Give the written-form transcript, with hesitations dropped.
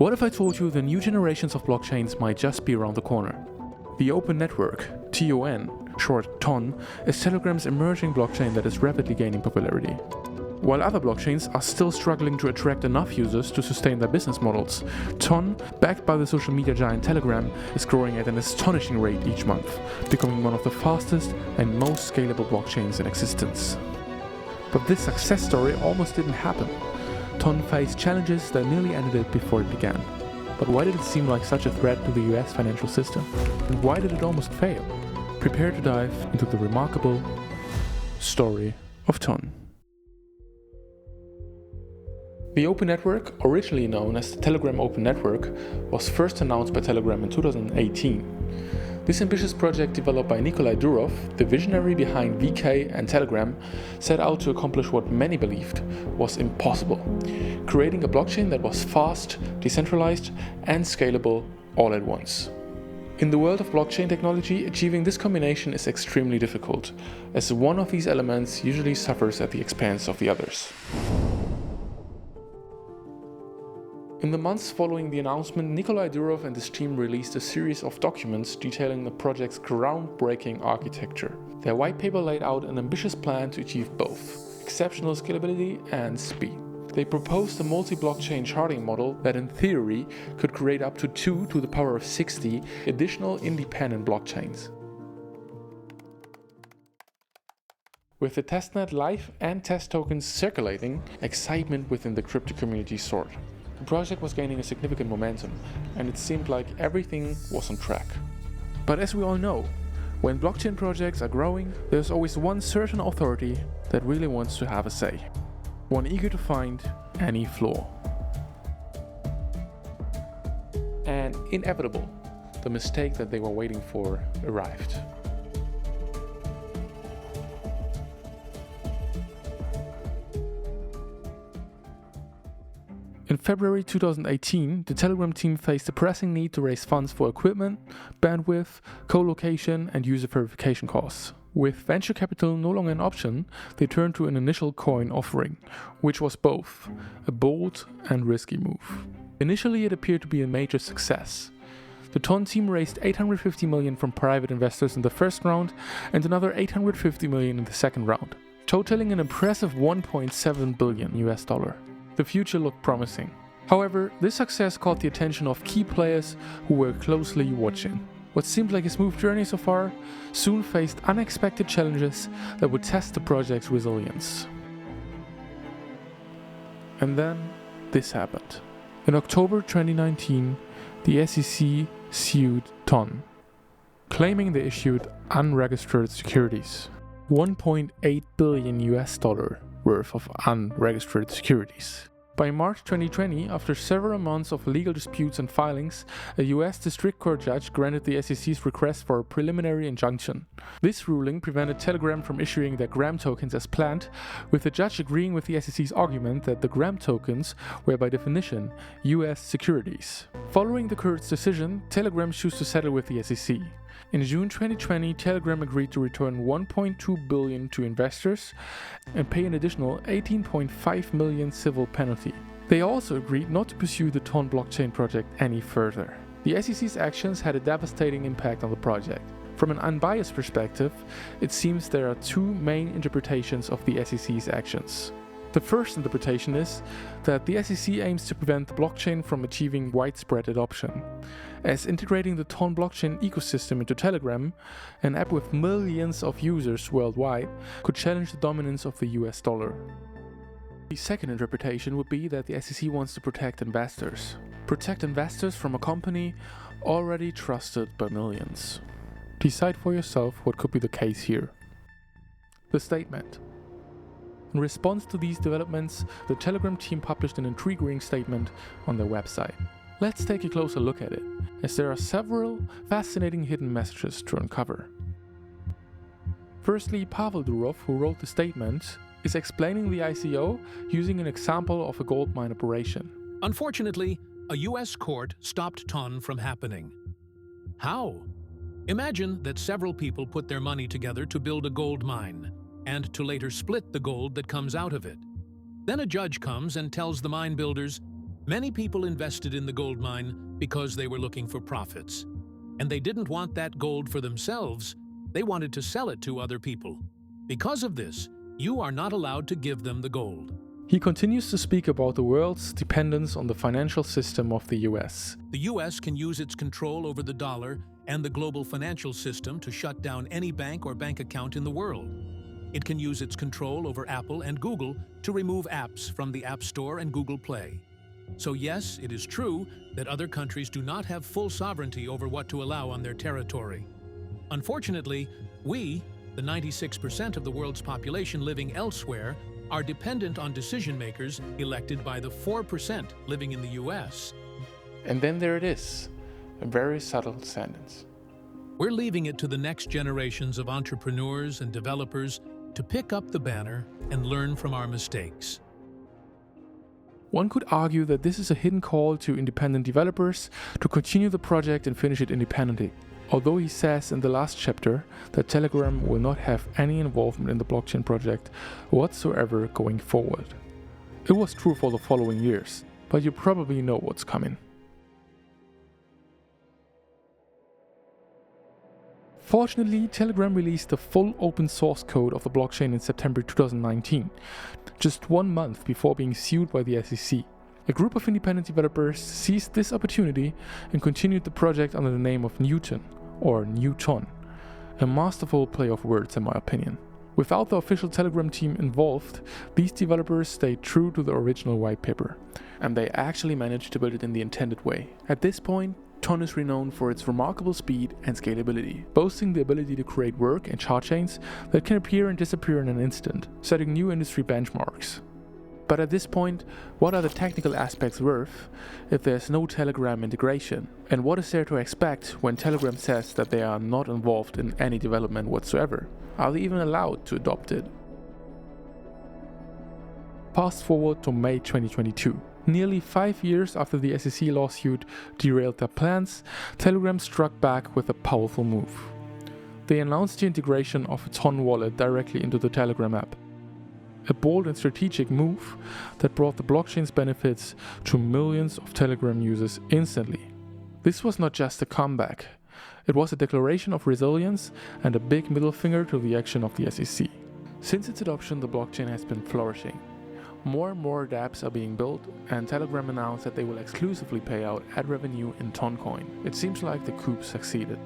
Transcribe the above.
What if I told you the new generations of blockchains might just be around the corner? The Open Network, TON, short TON, is Telegram's emerging blockchain that is rapidly gaining popularity. While other blockchains are still struggling to attract enough users to sustain their business models, TON, backed by the social media giant Telegram, is growing at an astonishing rate each month, becoming one of the fastest and most scalable blockchains in existence. But this success story almost didn't happen. TON faced challenges that nearly ended it before it began. But why did it seem like such a threat to the US financial system? And why did it almost fail? Prepare to dive into the remarkable story of TON. The Open Network, originally known as the Telegram Open Network, was first announced by Telegram in 2018. This ambitious project, developed by Nikolai Durov, the visionary behind VK and Telegram, set out to accomplish what many believed was impossible: creating a blockchain that was fast, decentralized, and scalable all at once. In the world of blockchain technology, achieving this combination is extremely difficult, as one of these elements usually suffers at the expense of the others. In the months following the announcement, Nikolai Durov and his team released a series of documents detailing the project's groundbreaking architecture. Their white paper laid out an ambitious plan to achieve both exceptional scalability and speed. They proposed a multi-blockchain charting model that in theory could create up to 2 to the power of 60 additional independent blockchains. With the testnet live and test tokens circulating, excitement within the crypto community soared. The project was gaining a significant momentum, and it seemed like everything was on track. But as we all know, when blockchain projects are growing, there's always one certain authority that really wants to have a say, one eager to find any flaw. And inevitable, the mistake that they were waiting for arrived. In February 2018, the Telegram team faced a pressing need to raise funds for equipment, bandwidth, co-location, and user verification costs. With venture capital no longer an option, they turned to an initial coin offering, which was both a bold and risky move. Initially, it appeared to be a major success. The TON team raised $850 million from private investors in the first round and another $850 million in the second round, totaling an impressive $1.7 billion. The future looked promising. However, this success caught the attention of key players who were closely watching. What seemed like a smooth journey so far soon faced unexpected challenges that would test the project's resilience. And then this happened. In October 2019, the SEC sued TON, claiming they issued unregistered securities. $1.8 billion worth of unregistered securities. By March 2020, after several months of legal disputes and filings, a US District Court judge granted the SEC's request for a preliminary injunction. This ruling prevented Telegram from issuing their Gram tokens as planned, with the judge agreeing with the SEC's argument that the Gram tokens were by definition US securities. Following the court's decision, Telegram chose to settle with the SEC. In June 2020, Telegram agreed to return $1.2 billion to investors and pay an additional $18.5 million civil penalty. They also agreed not to pursue the TON blockchain project any further. The SEC's actions had a devastating impact on the project. From an unbiased perspective, it seems there are two main interpretations of the SEC's actions. The first interpretation is that the SEC aims to prevent the blockchain from achieving widespread adoption, as integrating the TON blockchain ecosystem into Telegram, an app with millions of users worldwide, could challenge the dominance of the US dollar. The second interpretation would be that the SEC wants to protect investors. Protect investors from a company already trusted by millions. Decide for yourself what could be the case here. The statement. In response to these developments, the Telegram team published an intriguing statement on their website. Let's take a closer look at it, as there are several fascinating hidden messages to uncover. Firstly, Pavel Durov, who wrote the statement, is explaining the ICO using an example of a gold mine operation. Unfortunately, a US court stopped TON from happening. How? Imagine that several people put their money together to build a gold mine, and to later split the gold that comes out of it. Then a judge comes and tells the mine builders, Many people invested in the gold mine because they were looking for profits. And they didn't want that gold for themselves, they wanted to sell it to other people. Because of this, you are not allowed to give them the gold. He continues to speak about the world's dependence on the financial system of the US. The US can use its control over the dollar and the global financial system to shut down any bank or bank account in the world. It can use its control over Apple and Google to remove apps from the App Store and Google Play. So yes, it is true that other countries do not have full sovereignty over what to allow on their territory. Unfortunately, we, the 96% of the world's population living elsewhere, are dependent on decision-makers elected by the 4% living in the US. And then there it is, a very subtle sentence. We're leaving it to the next generations of entrepreneurs and developers to pick up the banner and learn from our mistakes. One could argue that this is a hidden call to independent developers to continue the project and finish it independently. Although he says in the last chapter that Telegram will not have any involvement in the blockchain project whatsoever going forward. It was true for the following years, but you probably know what's coming. Fortunately, Telegram released the full open source code of the blockchain in September 2019, just 1 month before being sued by the SEC. A group of independent developers seized this opportunity and continued the project under the name of Newton, or Newton, a masterful play of words in my opinion. Without the official Telegram team involved, these developers stayed true to the original white paper, and they actually managed to build it in the intended way. At this point, Ton is renowned for its remarkable speed and scalability, boasting the ability to create work and chart chains that can appear and disappear in an instant, setting new industry benchmarks. But at this point, what are the technical aspects worth if there's no Telegram integration? And what is there to expect when Telegram says that they are not involved in any development whatsoever? Are they even allowed to adopt it? Fast forward to May 2022. Nearly 5 years after the SEC lawsuit derailed their plans, Telegram struck back with a powerful move. They announced the integration of its Ton wallet directly into the Telegram app. A bold and strategic move that brought the blockchain's benefits to millions of Telegram users instantly. This was not just a comeback, it was a declaration of resilience and a big middle finger to the action of the SEC. Since its adoption, the blockchain has been flourishing. More and more dApps are being built, and Telegram announced that they will exclusively pay out ad revenue in Ton coin. It seems like the coup succeeded.